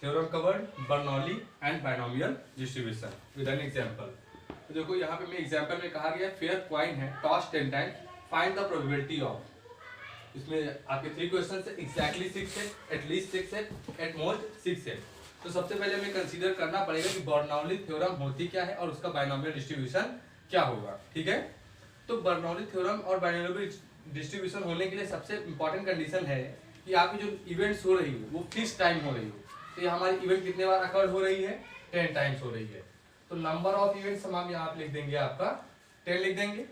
Theorem covered Bernoulli and binomial distribution with an example. तो देखो यहाँ पे मैं एग्जांपल में कहा गया फेयर कॉइन है toss 10 times, find the probability of. इसमें आपके 3 क्वेश्चन है, एग्जैक्टली 6 है, एटलीस्ट 6 है, एट मोस्ट 6 है। तो सबसे पहले हमें कंसीडर करना पड़ेगा कि बर्नौली थ्योरम होती क्या है और उसका बायनोमियल डिस्ट्रीब्यूशन क्या होगा। ठीक है, तो बर्नौली थ्योरम और बायनोमियल डिस्ट्रीब्यूशन होने के लिए सबसे इंपॉर्टेंट कंडीशन है कि आपकी जो इवेंट्स हो रही है वो फिक्स टाइम हो रही हो। तो ये हमारी इवेंट कितने बार अकर्ड हो रही है, 10 टाइम्स हो रही है। तो नंबर ऑफ इवेंट्स हम यहाँ लिख देंगे, आपका 10 लिख देंगे।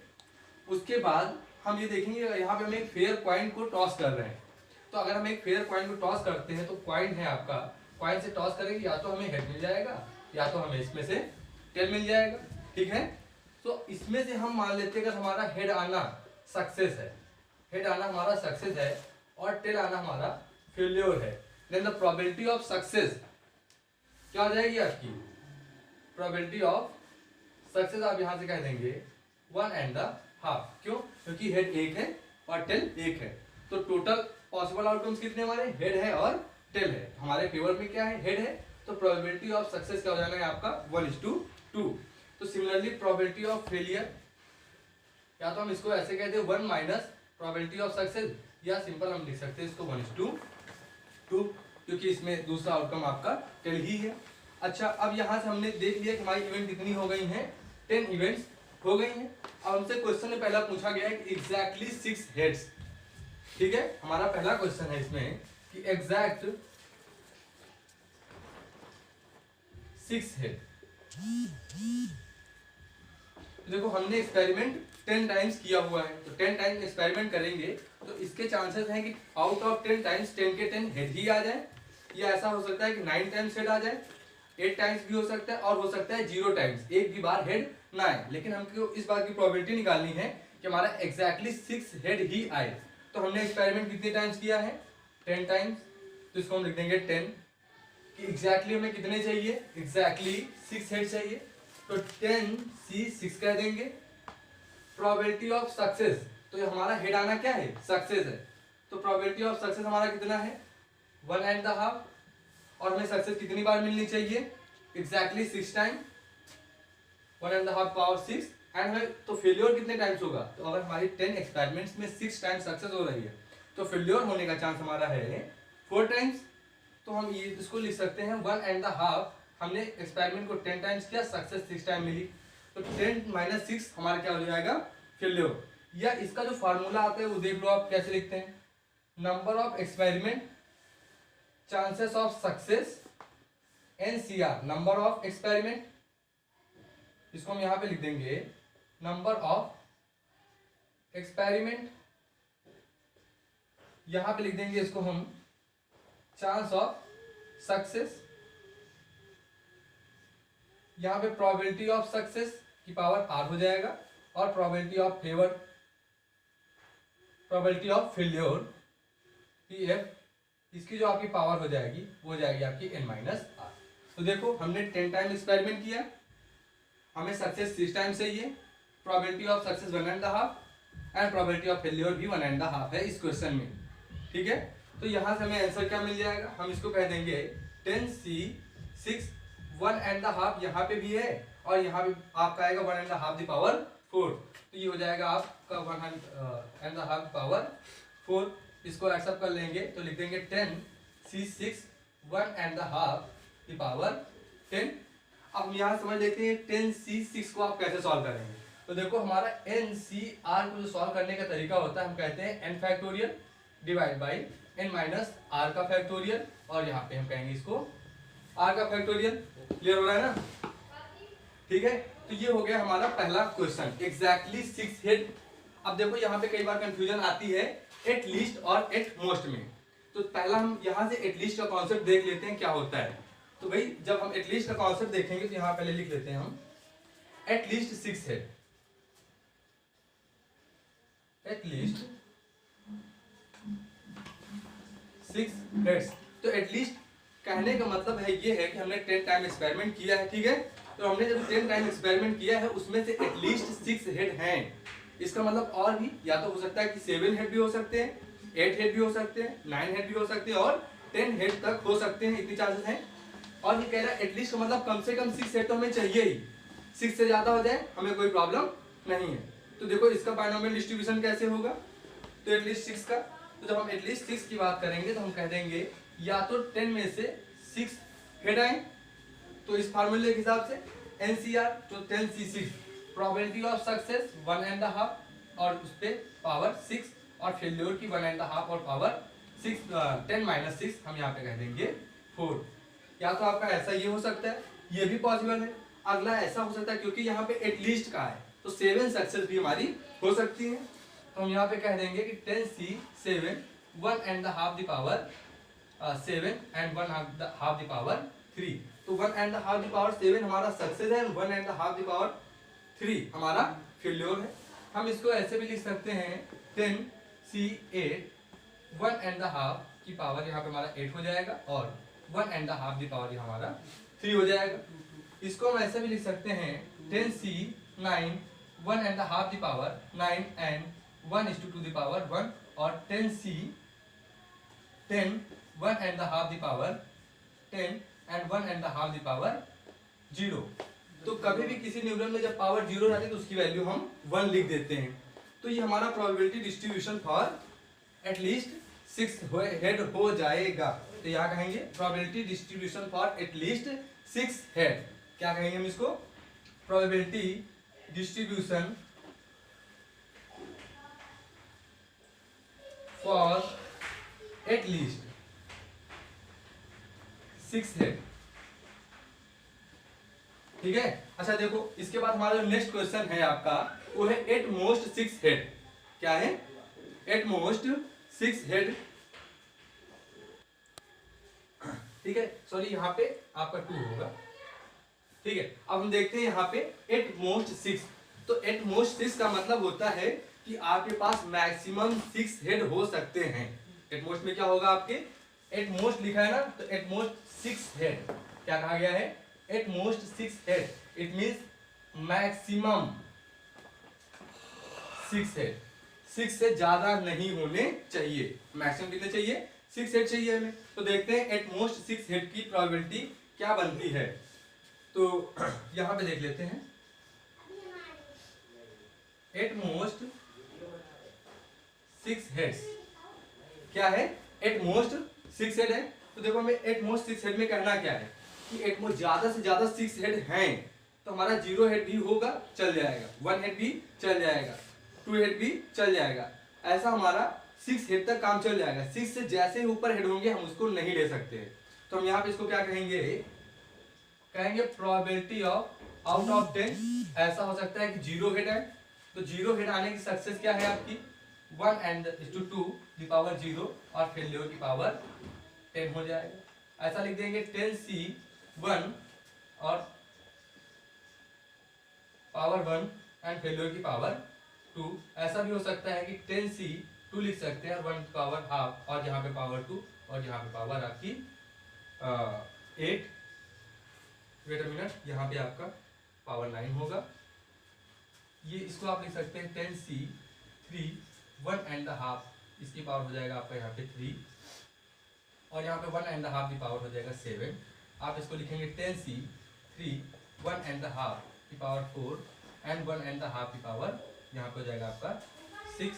उसके बाद हम ये देखेंगे यहाँ पे हम एक फेयर कॉइन को टॉस कर रहे हैं। तो अगर हम एक फेयर कॉइन को टॉस करते हैं तो कॉइन है आपका, कॉइन से टॉस करेंगे या तो हमें हेड मिल जाएगा या तो हमें इसमें से टेल मिल जाएगा। ठीक है, तो इसमें से हम मान लेते हैं अगर हमारा हेड आना सक्सेस है, हेड आना हमारा सक्सेस है और टेल आना हमारा फेल्योर है, then the probability of success क्या हो जाएगी आपकी, प्रोबेबिलिटी ऑफ सक्सेस आप यहां से कह देंगे 1.5। क्यों? क्योंकि हेड एक है और टेल एक है। तो टोटल पॉसिबल आउटकम्स कितने हमारे, हेड है और टेल है। हमारे फेवर में क्या है, हेड है। तो प्रोबेबिलिटी ऑफ सक्सेस क्या हो जाना है आपका 1:2। तो सिमिलरली प्रोबेबिलिटी ऑफ फेलियर या तो हम इसको ऐसे कहते हैं 1 माइनस प्रोबेबिलिटी ऑफ सक्सेस, या सिंपल हम लिख सकते हैं इसको 1:2, क्योंकि इसमें दूसरा आउटकम आपका टेल ही है। अच्छा, अब यहां से हमने देख लिया कि हमारी इवेंट कितनी हो गई हैं, 10 इवेंट्स हो गई हैं। अब हमसे क्वेश्चन में पहला पूछा गया है कि एग्जैक्टली 6 हेड्स। ठीक है, हमारा पहला क्वेश्चन है इसमें कि एग्जैक्ट 6 हेड। देखो हमने एक्सपेरिमेंट 10 टाइम्स किया हुआ है, तो 10 टाइम्स एक्सपेरिमेंट करेंगे तो इसके चांसेस हैं कि आउट ऑफ 10 टाइम्स 10 के 10 हेड ही आ जाए, या ऐसा हो सकता है कि 9 टाइम्स हेड आ जाए, 8 टाइम्स भी हो सकता है, और हो सकता है 0 टाइम्स, एक भी बार हेड ना आए। लेकिन हमको इस बात की प्रोबेबिलिटी निकालनी है कि हमारा एग्जैक्टली 6 हेड ही आए। तो हमने एक्सपेरिमेंट कितने टाइम्स किया है, 10 टाइम्स। तो इसको हम लिख देंगे 10 कि एग्जैक्टली हमें कितने चाहिए, एग्जैक्टली 6 हेड चाहिए। तो 10C6 कह देंगे। प्रोबेबिलिटी ऑफ सक्सेस, तो ये हमारा हेड आना क्या है, सक्सेस है। तो प्रोबेबिलिटी ऑफ सक्सेस हमारा कितना है 1.5, और हमें सक्सेस कितनी बार मिलनी चाहिए, एग्जैक्टली 6 टाइम, 1.5 पावर 6। एंड हमें तो फेल्योर कितने टाइम्स होगा, तो अगर हमारी 10 एक्सपेरिमेंट्स में 6 टाइम्स सक्सेस हो रही है तो फेल्योर होने का चांस हमारा है 4 टाइम्स। तो हम ये इसको लिख सकते हैं 1.5। हमने एक्सपेरिमेंट को 10 टाइम्स किया, सक्सेस 6 टाइम मिली, तो 10 माइनस 6 हमारा क्या हो जाएगा, फेल्योर। या इसका जो फार्मूला आता है वो देख लो आप कैसे लिखते हैं, number of experiment chances of success NCR, number of experiment, इसको हम यहां पे लिख देंगे नंबर ऑफ एक्सपेरिमेंट, यहां पे लिख देंगे इसको हम चांस ऑफ सक्सेस, यहां पे प्रोबेबिलिटी ऑफ सक्सेस की पावर R हो जाएगा, और probability of favour, probability of failure PF, इसकी जो आपकी पावर हो जाएगी वो जाएगी आपकी N-R। तो देखो हमने 10 टाइम एक्सपेरिमेंट किया, हमें सक्सेस 6 टाइम चाहिए, probability of success 1.5 and probability of failure भी 1.5 है इस क्वेश्चन में। ठीक है, तो यहां से हमें आंसर क्या मिल जाएगा, हम इसको कह देंगे 10C6, 1.5 यहाँ पे भी है और यहाँ पे आपका आएगा 1.5 दी पावर 4। तो ये हो जाएगा आपका 1.5 पावर 4। इसको एक्सेप्ट कर लेंगे तो लिख देंगे 10C6 1.5 दी पावर 10। अब हम यहाँ समझ लेते हैं 10C6 को आप कैसे सॉल्व करेंगे। तो देखो हमारा NCR को जो सॉल्व करने का तरीका होता है, हम कहते हैं n factorial divide by n minus r का फैक्टोरियल, और यहाँ पे हम कहेंगे इसको r का फैक्टोरियल। क्लियर हो रहा है ना? ठीक है, तो ये हो गया हमारा पहला क्वेश्चन, एग्जैक्टली 6 हेड। अब देखो यहाँ पे कई बार कंफ्यूजन आती है एट लीस्ट और एट मोस्ट में। तो पहला हम यहाँ से एट लीस्ट का कॉन्सेप्ट देख लेते हैं क्या होता है। तो भाई जब हम एट लीस्ट का कॉन्सेप्ट देखेंगे तो यहाँ पहले लिख लेते हैं हम at least 6 head, at least 6 heads. तो एटलीस्ट कहने का मतलब है ये है कि हमने 10 टाइम एक्सपेरिमेंट किया है। ठीक है, तो हमने जब 10 टाइम एक्सपेरिमेंट किया है उसमें से एटलीस्ट 6 हेड हैं। इसका मतलब और भी या तो हो सकता है कि 7 हेड भी हो सकते हैं, 8 हेड भी हो सकते हैं, 9 हेड भी हो सकते हैं और 10 हेड तक हो सकते हैं, इतनी चांसेस हैं। और ये कह रहा है एटलीस्ट मतलब कम से कम 6 हेड तो हमें चाहिए ही, 6 से ज्यादा हो जाए हमें कोई प्रॉब्लम नहीं है। तो देखो इसका बायनोमियल डिस्ट्रीब्यूशन कैसे होगा, तो एटलीस्ट 6 का, तो जब हम एटलीस्ट 6 की बात करेंगे तो हम कह देंगे या तो 10 में से 6 हेड आए, तो इस फार्मूले के हिसाब से NCR तो 10C6 प्रोबेबिलिटी ऑफ सक्सेस 1.5 और उस पे पावर 6 और फेल्योर की 1.5 और पावर 6 10 - 6 हम यहाँ पे कह देंगे 4। या तो आपका ऐसा ये हो सकता है, ये भी पॉसिबल है। अगला ऐसा हो सकता है क्योंकि यहाँ पे एटलीस्ट का है तो 7 सक्सेस भी हमारी हो सकती है, तो हम यहाँ पे कह देंगे कि 10C7 1.5 the power 7 and 1.5 the power 3। तो 1.5 द पावर 7 हमारा सक्सेस है, 1.5 द पावर 3 हमारा फेल्योर है। हम इसको ऐसे भी लिख सकते हैं 10C8 1.5 की पावर यहाँ पे हमारा 8 हो जाएगा और 1.5 द पावर हमारा 3 हो जाएगा। इसको हम ऐसे भी लिख सकते हैं 10C9 1.5 the power 9 and 1:2 the power 1 और 10C10 1.5 the power 10 and 1.5 the power 0। तो कभी भी किसी न्यूमरल में जब पावर 0 जाती है तो उसकी वैल्यू हम 1 लिख देते हैं। तो ये हमारा probability distribution for at least 6 head हो जाएगा। तो यहाँ कहेंगे probability distribution for at least 6 head, क्या कहेंगे हम इसको, probability distribution for at least 6 head. ठीक है। अच्छा देखो इसके बाद हमारा जो नेक्स्ट क्वेश्चन है आपका वो है एट मोस्ट 6 हेड। क्या है, एट मोस्ट 6 हेड। ठीक है, सॉरी यहाँ पे आपका 2 होगा। ठीक है, अब हम देखते हैं यहाँ पे एट मोस्ट 6। तो एट मोस्ट 6 का मतलब होता है कि आपके पास मैक्सिमम 6 हेड हो सकते हैं। एट मोस्ट में क्या होगा आपके, एट मोस्ट लिखा है ना, तो एट मोस्ट 6 हेड। क्या कहा गया है, at most 6 head, it means maximum 6 head. 6 से ज्यादा नहीं होने चाहिए। मैक्सिमम कितने चाहिए, 6 हेड चाहिए हमें। तो देखते हैं एट मोस्ट 6 हेड की प्रोबेबिलिटी क्या बनती है। तो यहां पे देख लेते हैं एट मोस्ट 6 हेड्स क्या है, एट मोस्ट 6 हेड है। तो देखो हमें एट मोस्ट 6 हेड में कहना क्या है कि एट मोस्ट ज्यादा से ज्यादा 6 हेड हैं, तो हमारा 0 हेड भी होगा चल जाएगा, 1 हेड भी चल जाएगा, 2 हेड भी चल जाएगा। ऐसा हमारा 6 हेड तक काम चल जाएगा। 6 से जैसे ही ऊपर हेड होंगे हम उसको नहीं ले सकते। तो हम यहाँ पे इसको क्या कहेंगे, कहेंगे प्रोबेबिलिटी ऑफ आउट ऑफ 10। ऐसा हो सकता है कि 0 हेड है, तो 0 हेड आने की सक्सेस क्या है आपकी 1/2 द पावर 0 और फेल्योर की पावर 10 हो जाएगा। ऐसा लिख देंगे 10C1 और पावर 1 एंड फेल्योर की पावर 2। ऐसा भी हो सकता है कि 10C2 लिख सकते हैं और 1 पावर हाफ और यहाँ पे पावर 2 और यहाँ पे पावर आपकी 8। वेट अ मिनट, यहाँ पे आपका पावर 9 होगा। ये इसको आप लिख सकते हैं 10C3 1.5, इसकी पावर हो जाएगा आपका यहाँ पे 3 और यहाँ पे 1.5 की पावर हो जाएगा 7। आप इसको लिखेंगे 10C3 1.5 की पावर 4 एंड 1.5 की पावर यहाँ पे हो जाएगा आपका 6।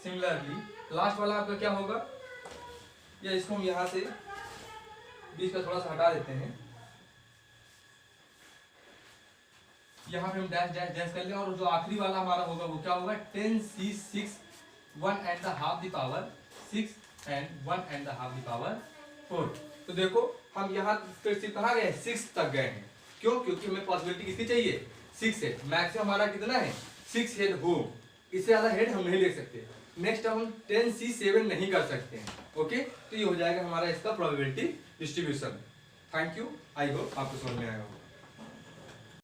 सिमिलरली लास्ट वाला आपका क्या होगा, या इसको हम यहाँ से बीच का थोड़ा सा हटा देते हैं, यहाँ पे हम डैश डैश डैश कर लें और जो आखिरी वाला हमारा होगा वो क्या होगा 10C6 1.5 the power 6 and 1.5 the power 4। तो देखो हम यहाँ सिर्फ कहाँ गए, 6 तक गए हैं। क्यों, क्योंकि हमें पॉसिबिलिटी किसकी चाहिए, 6 हेड। मैक्सिमम हमारा कितना है 6 हेड हो, इससे ज्यादा हेड हम नहीं ले सकते। नेक्स्ट हम 10C7 नहीं कर सकते हैं। ओके, तो ये हो जाएगा हमारा इसका probability distribution. Thank you, I hope आपको समझ में आएगा।